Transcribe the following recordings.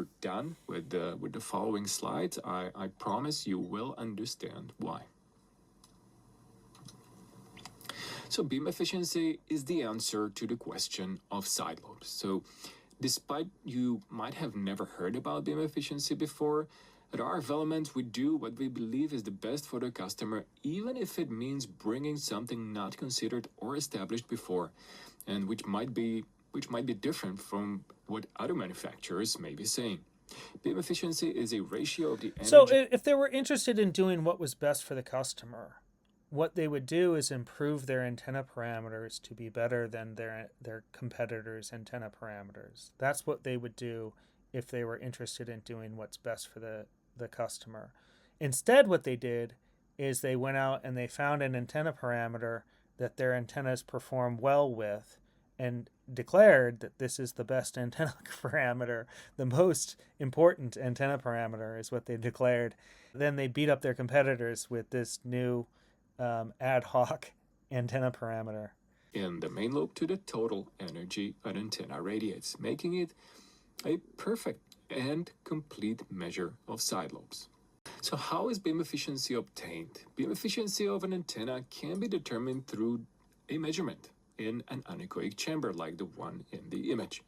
you're done with the following slides, I promise you will understand why. So beam efficiency is the answer to the question of side lobes. So despite you might have never heard about beam efficiency before, at RF Elements we do what we believe is the best for the customer, even if it means bringing something not considered or established before, and which might be different from what other manufacturers may be saying. Beam efficiency is a ratio of the energy. So if they were interested in doing what was best for the customer, what they would do is improve their antenna parameters to be better than their competitors' antenna parameters. That's what they would do if they were interested in doing what's best for the customer. Instead, what they did is they went out and they found an antenna parameter that their antennas perform well with and declared that this is the best antenna parameter, the most important antenna parameter is what they declared. Then they beat up their competitors with this new ad hoc antenna parameter. In the main lobe to the total energy an antenna radiates, making it a perfect and complete measure of side lobes. So how is beam efficiency obtained? Beam efficiency of an antenna can be determined through a measurement in an anechoic chamber like the one in the image.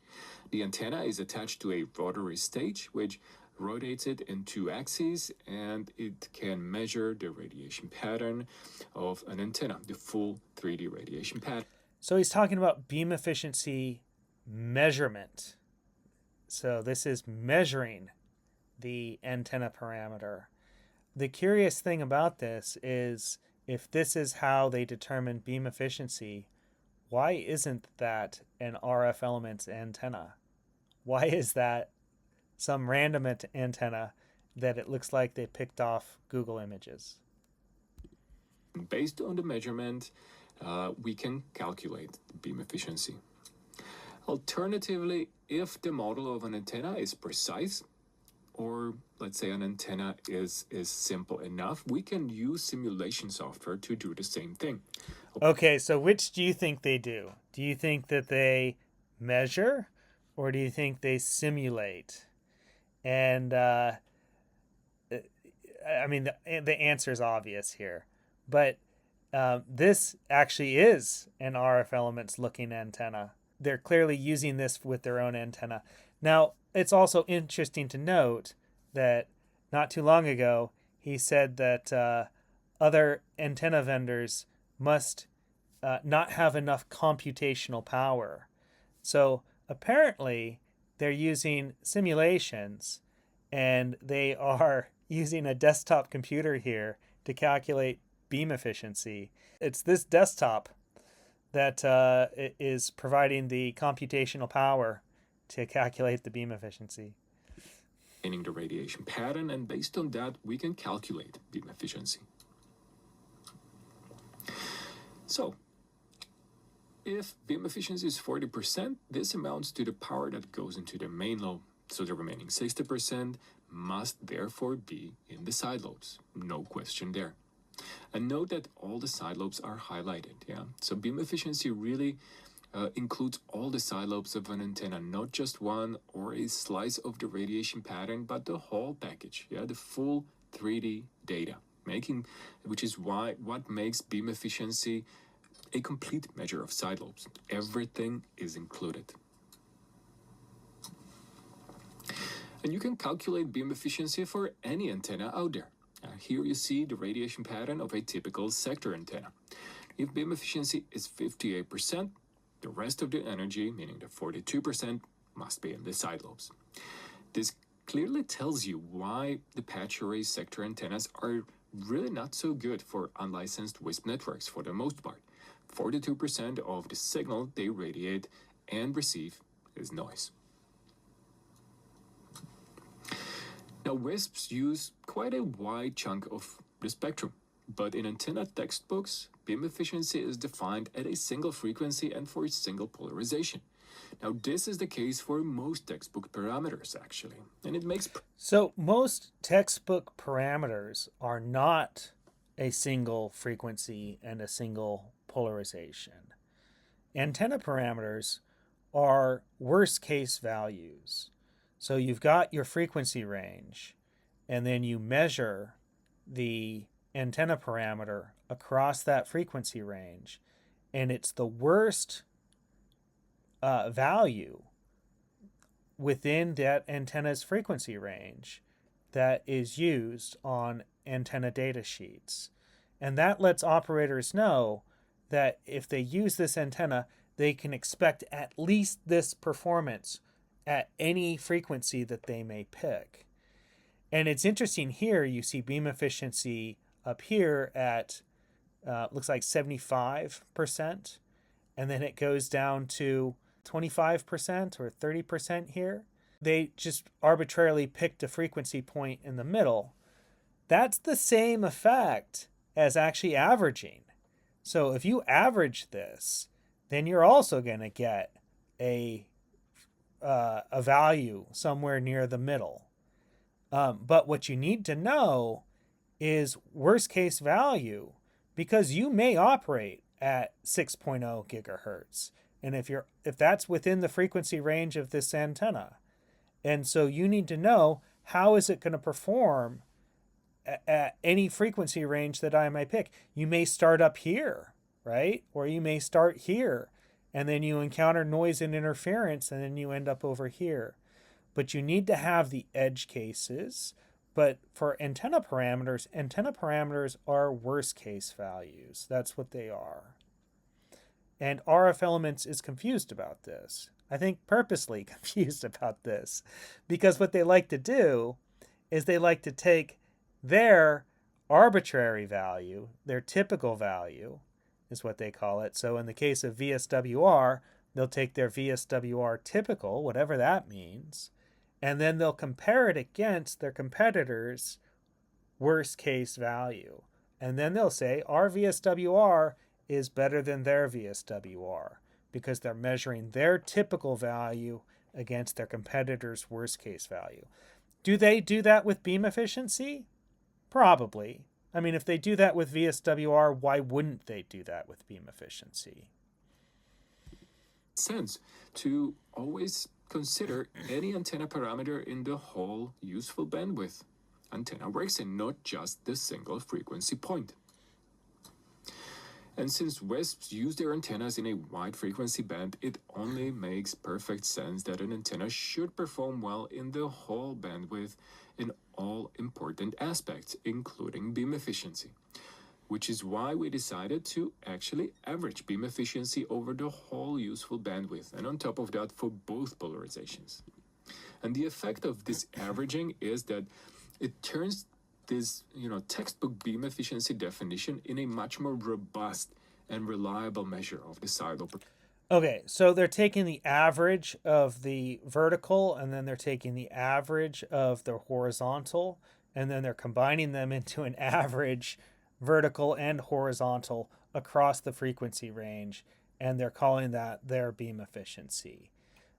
The antenna is attached to a rotary stage which rotates it in 2 axes, and it can measure the radiation pattern of an antenna, the full 3D radiation pattern. So he's talking about beam efficiency measurement. So this is measuring the antenna parameter. The curious thing about this is if this is how they determine beam efficiency, why isn't that an RF Elements antenna? Why is that some random antenna that it looks like they picked off Google Images? Based on the measurement, we can calculate the beam efficiency. Alternatively, if the model of an antenna is precise, or let's say an antenna is simple enough, we can use simulation software to do the same thing. Okay, so which do you think they do? Do you think that they measure, or do you think they simulate? And I mean, the answer is obvious here, but this actually is an RF Elements looking antenna. They're clearly using this with their own antenna. Now, it's also interesting to note that not too long ago, he said that other antenna vendors must not have enough computational power. So apparently, they're using simulations, and they are using a desktop computer here to calculate beam efficiency. It's this desktop that is providing the computational power to calculate the beam efficiency. The radiation pattern, and based on that, we can calculate beam efficiency. So, if beam efficiency is 40%, this amounts to the power that goes into the main lobe. So the remaining 60% must therefore be in the side lobes. No question there. And note that all the side lobes are highlighted. Yeah. So beam efficiency really includes all the side lobes of an antenna, not just one or a slice of the radiation pattern, but the whole package. Yeah, the full 3D data, which is what makes beam efficiency a complete measure of side lobes. Everything is included. And you can calculate beam efficiency for any antenna out there. Here you see the radiation pattern of a typical sector antenna. If beam efficiency is 58%, the rest of the energy, meaning the 42%, must be in the side lobes. This clearly tells you why the patch array sector antennas are really not so good for unlicensed WISP networks for the most part. 42% of the signal they radiate and receive is noise. Now, WISPs use quite a wide chunk of the spectrum, but in antenna textbooks, beam efficiency is defined at a single frequency and for a single polarization. Now, this is the case for most textbook parameters, actually, and it makes... So most textbook parameters are not a single frequency and a single polarization. Antenna parameters are worst case values. So you've got your frequency range, and then you measure the antenna parameter across that frequency range, and it's the worst value within that antenna's frequency range that is used on antenna data sheets. And that lets operators know that if they use this antenna, they can expect at least this performance at any frequency that they may pick. And it's interesting here, you see beam efficiency up here at looks like 75%, and then it goes down to 25% or 30% here. They just arbitrarily picked a frequency point in the middle. That's the same effect as actually averaging. So if you average this, then you're also going to get a value somewhere near the middle. But what you need to know is worst case value, because you may operate at 6.0 gigahertz. And if that's within the frequency range of this antenna, and so you need to know how is it going to perform at any frequency range that I may pick. You may start up here, right? Or you may start here, and then you encounter noise and interference, and then you end up over here. But you need to have the edge cases. But for antenna parameters are worst case values. That's what they are. And RF Elements is confused about this. I think purposely confused about this, because what they like to do is they like to take their arbitrary value, their typical value is what they call it. So in the case of VSWR, they'll take their VSWR typical, whatever that means, and then they'll compare it against their competitors' worst case value. And then they'll say our VSWR is better than their VSWR because they're measuring their typical value against their competitor's worst case value. Do they do that with beam efficiency? Probably. I mean, if they do that with VSWR, why wouldn't they do that with beam efficiency? Sense to always consider any antenna parameter in the whole useful bandwidth antenna works and not just the single frequency point. And since WISPs use their antennas in a wide frequency band, it only makes perfect sense that an antenna should perform well in the whole bandwidth in all important aspects, including beam efficiency. Which is why we decided to actually average beam efficiency over the whole useful bandwidth, and on top of that for both polarizations. And the effect of this averaging is that it turns this textbook beam efficiency definition in a much more robust and reliable measure of the sidal. Okay, so they're taking the average of the vertical, and then they're taking the average of the horizontal, and then they're combining them into an average vertical and horizontal across the frequency range, and they're calling that their beam efficiency.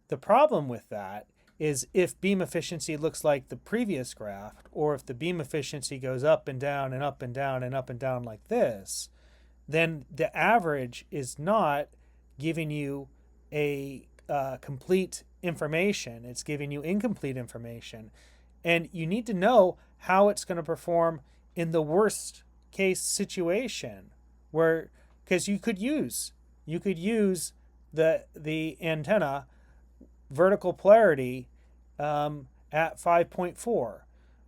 The problem with that is if beam efficiency looks like the previous graph, or if the beam efficiency goes up and down and up and down and up and down like this, then the average is not giving you a complete information. It's giving you incomplete information. And you need to know how it's going to perform in the worst case situation, where, because you could use the antenna vertical polarity at 5.4,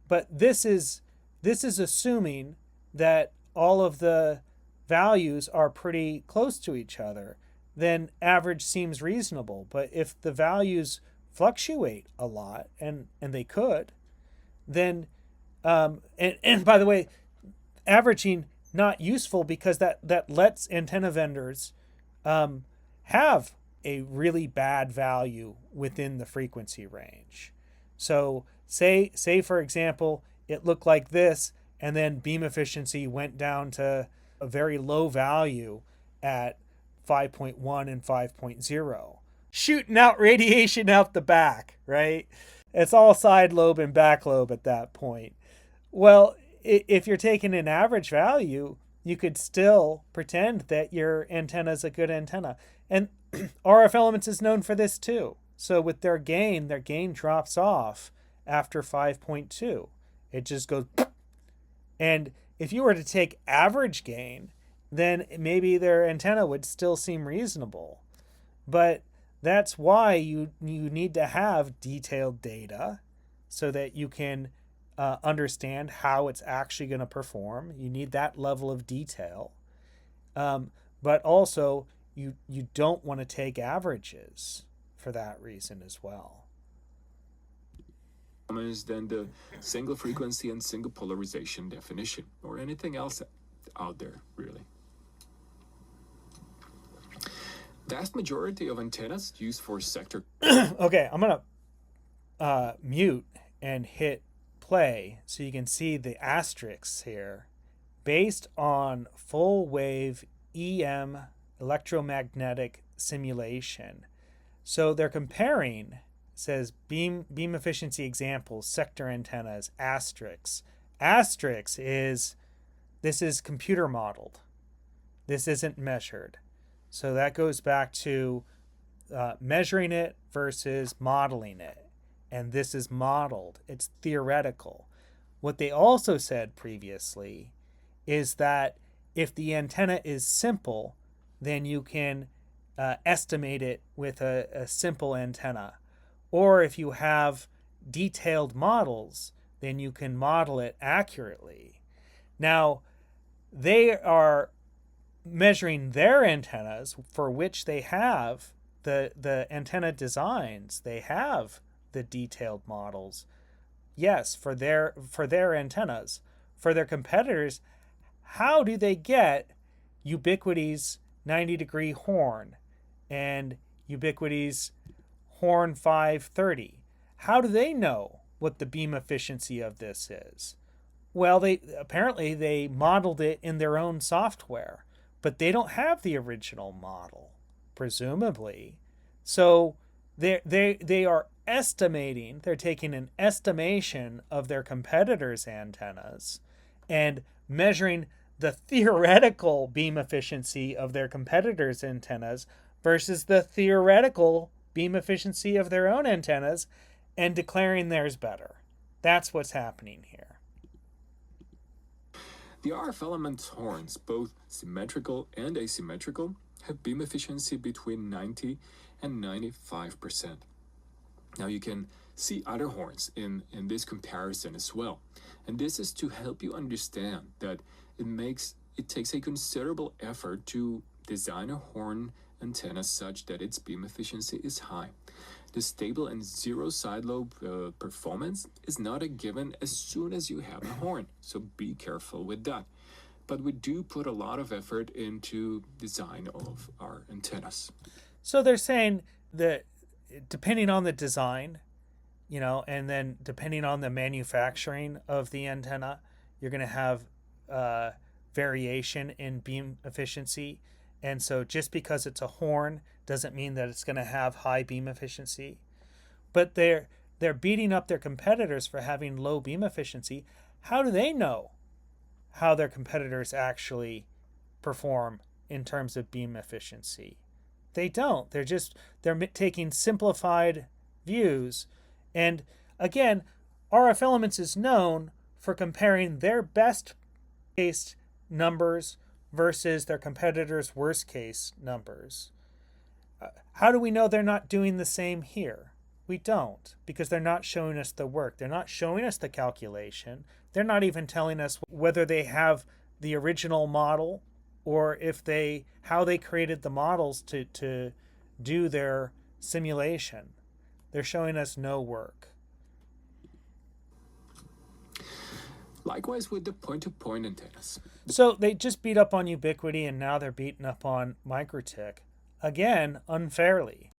but this is assuming that all of the values are pretty close to each other. Then average seems reasonable. But if the values fluctuate a lot, and they could, then and by the way, averaging not useful, because that lets antenna vendors have a really bad value within the frequency range. So say for example, it looked like this, and then beam efficiency went down to a very low value at 5.1 and 5.0, shooting out radiation out the back, right? It's all side lobe and back lobe at that point. Well, if you're taking an average value, you could still pretend that your antenna is a good antenna. And RF Elements is known for this too. So with their gain drops off after 5.2. It just goes, and if you were to take average gain, then maybe their antenna would still seem reasonable. But that's why you need to have detailed data so that you can understand how it's actually going to perform. You need that level of detail. But also, you don't want to take averages for that reason as well. Than the single frequency and single polarization definition, or anything else out there, really. Vast majority of antennas used for sector. Okay, I'm going to mute and hit play so you can see the asterisks here. Based on full wave EM electromagnetic simulation. So they're comparing, says beam efficiency examples, sector antennas, asterisks. Asterisks is, this is computer modeled. This isn't measured. So that goes back to measuring it versus modeling it. And this is modeled. It's theoretical. What they also said previously is that if the antenna is simple, then you can estimate it with a simple antenna. Or if you have detailed models, then you can model it accurately. Now, they are measuring their antennas for which they have the antenna designs. They have the detailed models. Yes, for their antennas. For their competitors, how do they get Ubiquity's 90-degree horn and Ubiquity's horn 530? How do they know what the beam efficiency of this is? Well, they modeled it in their own software, but they don't have the original model, presumably. So they are estimating, they're taking an estimation of their competitors' antennas and measuring the theoretical beam efficiency of their competitors' antennas versus the theoretical beam efficiency of their own antennas and declaring theirs better. That's what's happening here. The RF elements horns, both symmetrical and asymmetrical, have beam efficiency between 90 and 95%. Now you can see other horns in this comparison as well. And this is to help you understand that it takes a considerable effort to design a horn antenna such that its beam efficiency is high. The stable and zero side lobe performance is not a given as soon as you have a horn, so be careful with that. But we do put a lot of effort into design of our antennas. So they're saying that depending on the design, and then depending on the manufacturing of the antenna, you're going to have variation in beam efficiency. And so just because it's a horn doesn't mean that it's going to have high beam efficiency. But they're beating up their competitors for having low beam efficiency. How do they know how their competitors actually perform in terms of beam efficiency? They don't. They're taking simplified views. And again, RF Elements is known for comparing their best case numbers versus their competitors' worst case numbers. How do we know they're not doing the same here? We don't, because they're not showing us the work. They're not showing us the calculation. They're not even telling us whether they have the original model or how they created the models to do their simulation. They're showing us no work. Likewise with the point-to-point antennas. So they just beat up on Ubiquity and now they're beating up on MikroTik. Again, unfairly.